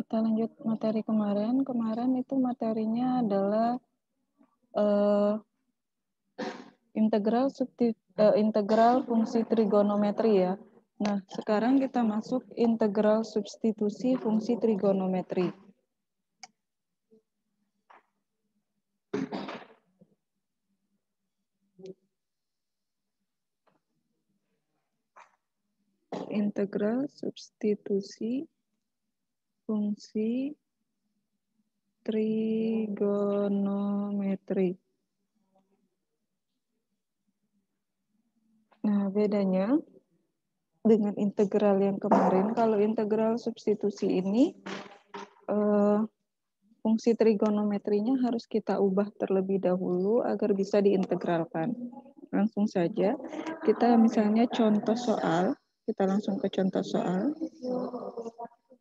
Kita lanjut materi kemarin. Kemarin itu materinya adalah integral fungsi trigonometri ya. Nah, sekarang kita masuk integral substitusi fungsi trigonometri. Integral substitusi fungsi trigonometri. Nah, bedanya dengan integral yang kemarin, kalau integral substitusi ini fungsi trigonometrinya harus kita ubah terlebih dahulu agar bisa diintegralkan. Langsung saja, kita misalnya contoh soal, kita langsung ke contoh soal.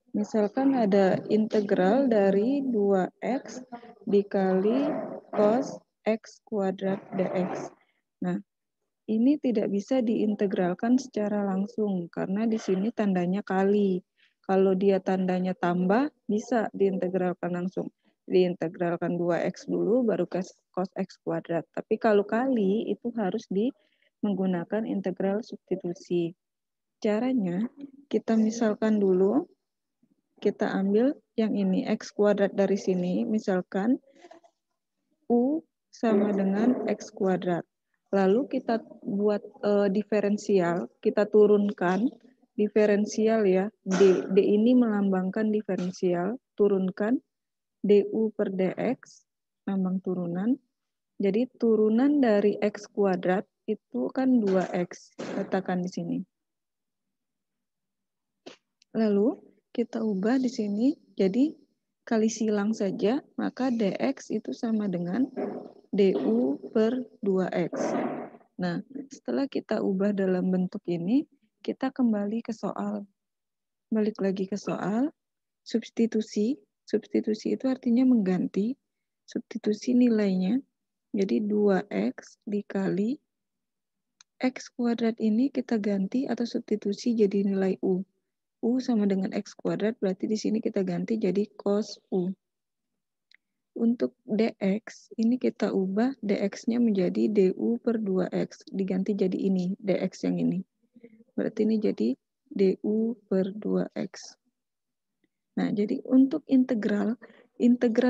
Misalkan ada integral dari 2x dikali cos x kuadrat dx. Nah, ini tidak bisa diintegralkan secara langsung karena di sini tandanya kali. Kalau dia tandanya tambah, bisa diintegralkan langsung. Diintegralkan 2x dulu, baru ke cos x kuadrat. Tapi kalau kali, itu harus menggunakan integral substitusi. Caranya, kita misalkan dulu, kita ambil yang ini, x kuadrat dari sini, misalkan U sama dengan x kuadrat. Lalu kita buat diferensial, kita turunkan diferensial ya. D ini melambangkan diferensial, turunkan du per dx, lambang turunan. Jadi turunan dari x kuadrat itu kan 2x, letakkan di sini. Lalu kita ubah di sini, jadi kali silang saja, maka dx itu sama dengan du per 2x. Nah, setelah kita ubah dalam bentuk ini, kita kembali ke soal. Balik lagi ke soal, substitusi. Substitusi itu artinya mengganti. Substitusi nilainya, jadi 2x dikali x kuadrat ini kita ganti atau substitusi jadi nilai u. U sama dengan x kuadrat, berarti di sini kita ganti jadi cos u. Untuk dx, ini kita ubah dx-nya menjadi du per 2x. Diganti jadi ini, dx yang ini. Berarti ini jadi du per 2x. Nah, jadi untuk integral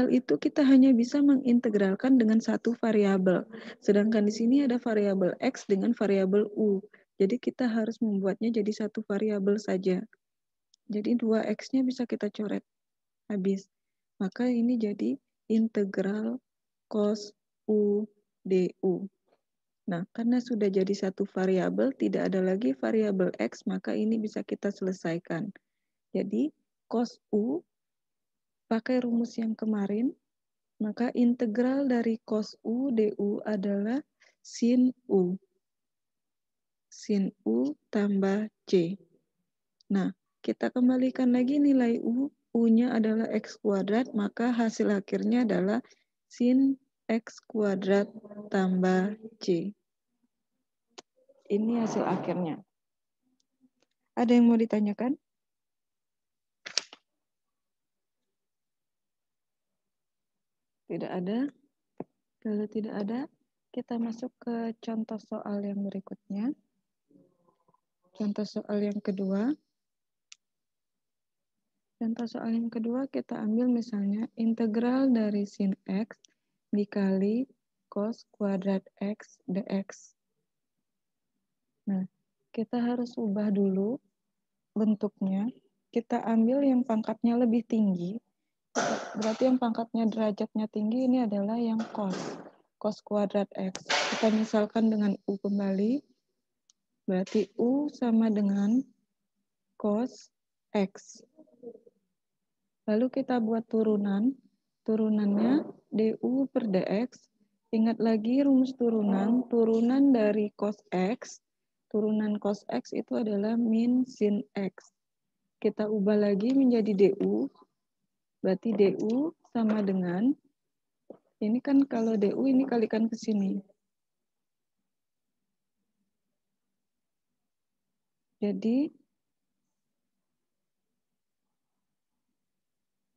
itu kita hanya bisa mengintegralkan dengan satu variabel. Sedangkan di sini ada variabel x dengan variabel u. Jadi kita harus membuatnya jadi satu variabel saja. Jadi 2x-nya bisa kita coret. Habis. Maka ini jadi integral cos u du. Nah, karena sudah jadi satu variabel, tidak ada lagi variabel x, maka ini bisa kita selesaikan. Jadi, cos u, pakai rumus yang kemarin, maka integral dari cos u du adalah sin u. Sin u tambah c. Nah, kita kembalikan lagi nilai u. U-nya adalah x kuadrat, maka hasil akhirnya adalah sin x kuadrat tambah c. Ini hasil akhirnya. Ada yang mau ditanyakan? Tidak ada. Kalau tidak ada, kita masuk ke contoh soal yang berikutnya. Contoh soal yang kedua. Contoh soal yang kedua kita ambil misalnya integral dari sin x dikali cos kuadrat x dx. Nah, kita harus ubah dulu bentuknya. Kita ambil yang pangkatnya lebih tinggi. Berarti yang pangkatnya derajatnya tinggi ini adalah yang cos kuadrat x. Kita misalkan dengan u kembali. Berarti u sama dengan cos x. Lalu kita buat turunan. Turunannya du per dx. Ingat lagi rumus turunan. Turunan dari cos x. Turunan cos x itu adalah min sin x. Kita ubah lagi menjadi du. Berarti du sama dengan, ini kan kalau du ini kalikan ke sini. Jadi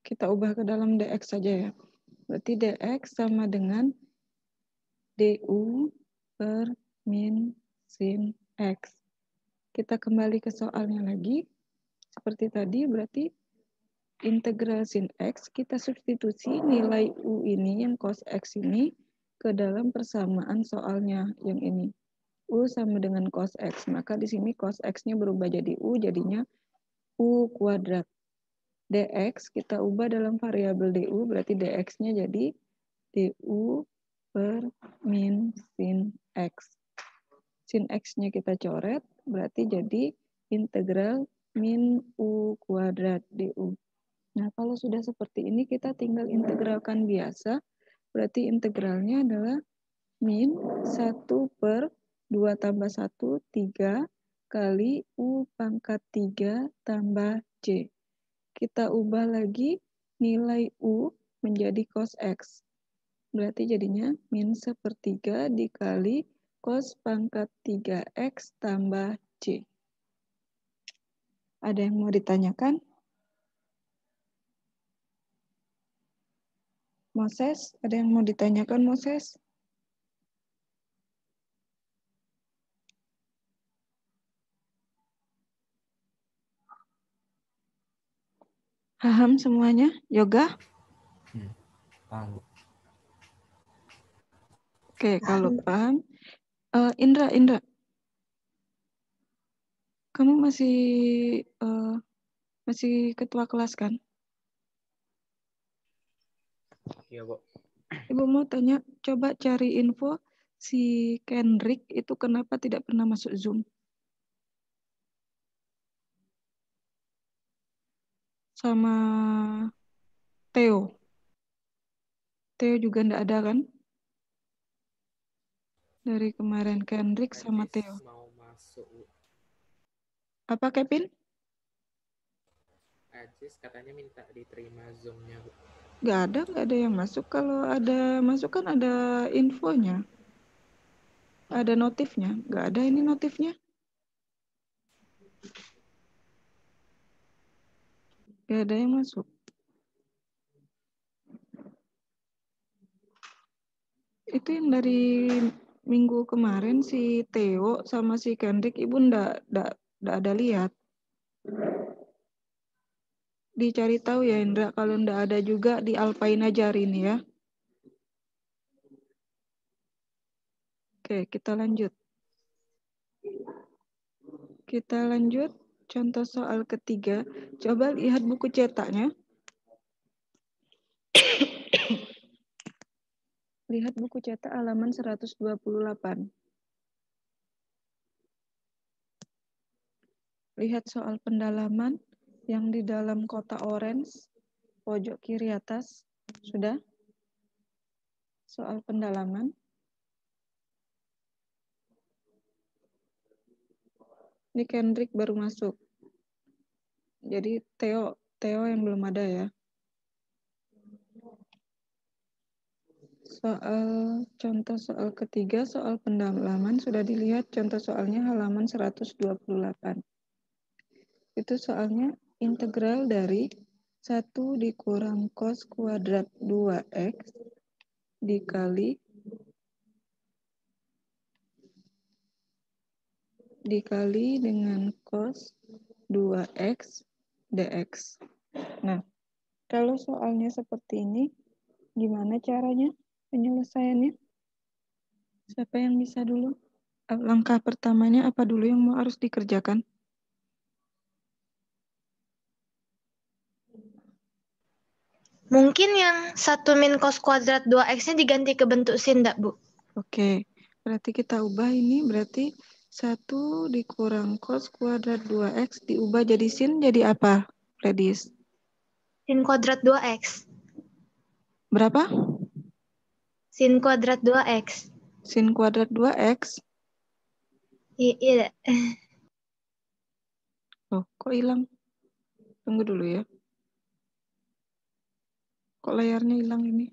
kita ubah ke dalam dx saja ya. Berarti dx sama dengan du per min sin x. Kita kembali ke soalnya lagi. Seperti tadi, berarti integral sin x, kita substitusi nilai u ini, yang cos x ini, ke dalam persamaan soalnya yang ini. U sama dengan cos x, maka di sini cos x-nya berubah jadi u, jadinya u kuadrat. Dx kita ubah dalam variabel du, berarti dx-nya jadi du per min sin x. Sin x-nya kita coret, berarti jadi integral min u kuadrat du. Nah, kalau sudah seperti ini, kita tinggal integralkan biasa, berarti integralnya adalah min 1 per 2 tambah 1, 3 kali u pangkat 3 tambah c. Kita ubah lagi nilai u menjadi cos x. Berarti jadinya min 1/3 dikali cos pangkat 3x tambah c. Ada yang mau ditanyakan? Moses, ada yang mau ditanyakan, Moses? Paham semuanya? Yoga? Paham. Oke, kalau paham. Indra. Kamu masih ketua kelas kan? Iya, Bu. Ibu mau tanya, coba cari info si Kendrick itu kenapa tidak pernah masuk Zoom? Sama Theo. Theo juga enggak ada kan? Dari kemarin Kendrick sama Theo. Mau masuk, Bu. Apa Kevin? Ajis katanya minta diterima Zoom-nya, Bu. Nggak ada yang masuk. Kalau ada masuk kan ada infonya. Ada notifnya. Nggak ada ini notifnya. Nggak ada yang masuk. Itu yang dari minggu kemarin si Theo sama si Kendrick, Ibu nggak ada lihat. Dicari tahu ya Indra, kalau nggak ada juga dialpain aja hari ini ya. Oke, kita lanjut. Kita lanjut contoh soal ketiga. Coba lihat buku cetaknya. Lihat buku cetak halaman 128. Lihat soal pendalaman yang di dalam kotak orange, pojok kiri atas. Sudah? Soal pendalaman. Ini Kendrick baru masuk. Jadi Theo yang belum ada ya. Contoh soal ketiga, soal pendalaman sudah dilihat contoh soalnya halaman 128. Itu soalnya integral dari 1 dikurang cos kuadrat 2x dikali dengan cos 2x dx. Nah, kalau soalnya seperti ini, gimana caranya penyelesaiannya? Siapa yang bisa dulu? Langkah pertamanya apa dulu yang harus dikerjakan? Mungkin yang 1 min cos kuadrat 2x-nya diganti ke bentuk sin, enggak, Bu? Oke, berarti kita ubah ini, berarti 1 dikurang cos kuadrat 2x diubah jadi sin, jadi apa, Fredis? Sin kuadrat 2x. Berapa? Sin kuadrat 2x. Sin kuadrat 2x? Iya. Oh, kok hilang? Tunggu dulu ya. Kok layarnya hilang ini?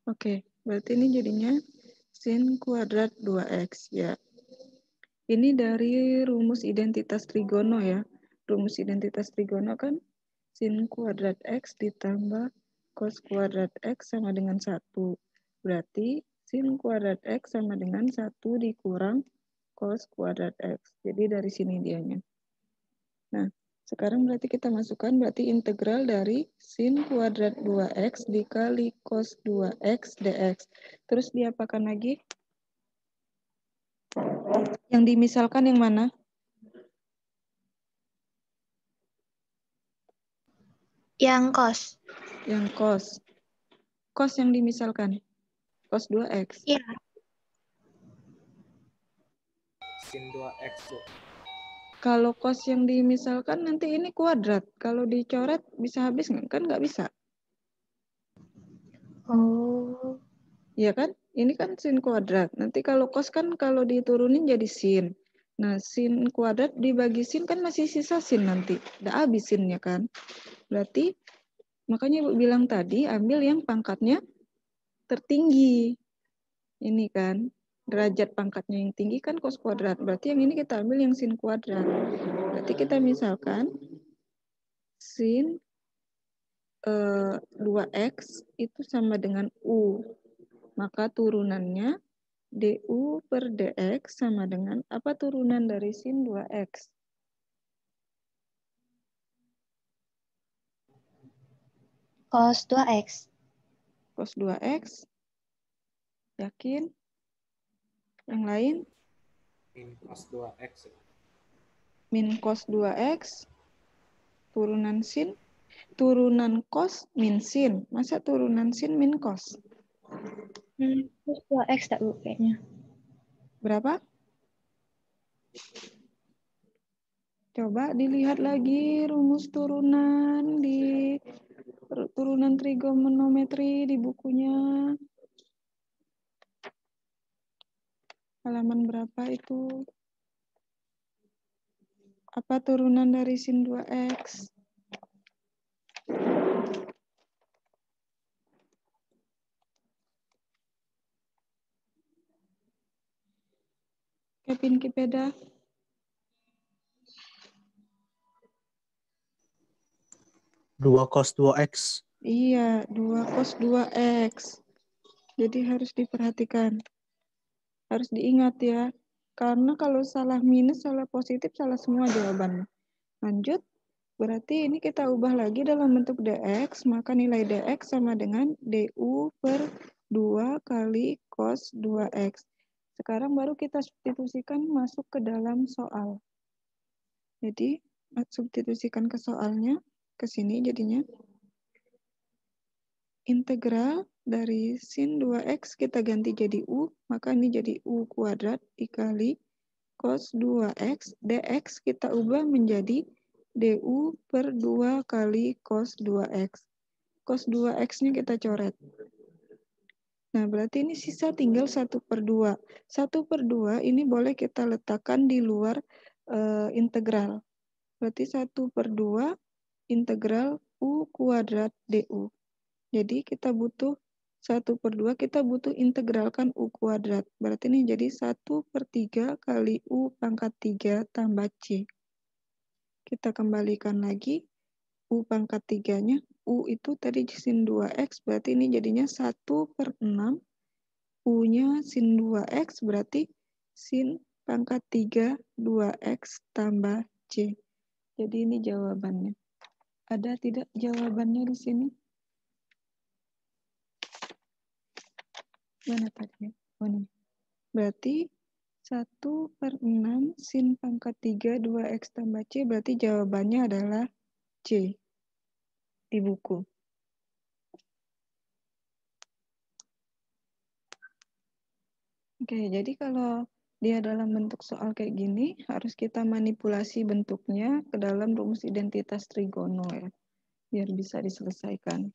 Oke, berarti ini jadinya sin kuadrat 2x ya. Ini dari rumus identitas trigono ya. Rumus identitas trigono kan sin kuadrat x ditambah cos kuadrat x sama dengan 1. Berarti sin kuadrat x sama dengan 1 dikurang cos kuadrat x. Jadi dari sini dianya. Nah, sekarang berarti kita masukkan berarti integral dari sin kuadrat 2x dikali cos 2x dx. Terus diapakan lagi? Yang dimisalkan yang mana? Yang cos. Yang cos. Cos yang dimisalkan. Cos 2x. Iya. Sin 2x, Bu. Kalau cos yang dimisalkan nanti ini kuadrat. Kalau dicoret bisa habis nggak? Kan nggak bisa. Oh. Iya kan? Ini kan sin kuadrat. Nanti kalau cos kan kalau diturunin jadi sin. Nah, sin kuadrat dibagi sin kan masih sisa sin nanti. Udah habis sinnya kan? Berarti makanya Ibu bilang tadi ambil yang pangkatnya tertinggi. Ini kan derajat pangkatnya yang tinggi kan cos kuadrat. Berarti yang ini kita ambil yang sin kuadrat. Berarti kita misalkan sin 2x itu sama dengan u. Maka turunannya du per dx sama dengan apa turunan dari sin 2x? Cos 2x. Cos 2x. Yakin? Yang lain? Min cos 2x. Min cos 2x. Turunan sin. Turunan cos min sin. Masa turunan sin min cos? Cos 2x tak, Bu, kayaknya. Berapa? Coba dilihat lagi rumus turunan di turunan trigonometri di bukunya. Halaman berapa itu? Apa turunan dari sin 2x? Kevin Kipeda. Dua cos 2x. Iya, 2 cos 2x. Jadi harus diperhatikan. Harus diingat ya. Karena kalau salah minus, salah positif, salah semua jawabannya. Lanjut. Berarti ini kita ubah lagi dalam bentuk dx, maka nilai dx sama dengan du per 2 kali cos 2x. Sekarang baru kita substitusikan masuk ke dalam soal. Jadi, substitusikan ke soalnya, ke sini jadinya. Integral dari sin 2x kita ganti jadi u, maka ini jadi u kuadrat dikali cos 2x, dx kita ubah menjadi du per 2 kali cos 2x. Cos 2x-nya kita coret. Nah, berarti ini sisa tinggal 1 per 2. 1 per 2 ini boleh kita letakkan di luar integral. Berarti 1 per 2 integral u kuadrat du. Jadi kita butuh 1 per 2, kita butuh integralkan u kuadrat. Berarti ini jadi 1 per 3 kali u pangkat 3 tambah c. Kita kembalikan lagi u pangkat 3-nya. U itu tadi sin 2x, berarti ini jadinya 1 per 6. U-nya sin 2x, berarti sin pangkat 3 2x tambah c. Jadi ini jawabannya. Ada tidak jawabannya di sini? Mana tadi? Oh, ini. Berarti 1 per 6 sin pangkat 3 2x tambah c, berarti jawabannya adalah c di buku. Oke, jadi kalau dia dalam bentuk soal kayak gini, harus kita manipulasi bentuknya ke dalam rumus identitas trigono ya, biar bisa diselesaikan.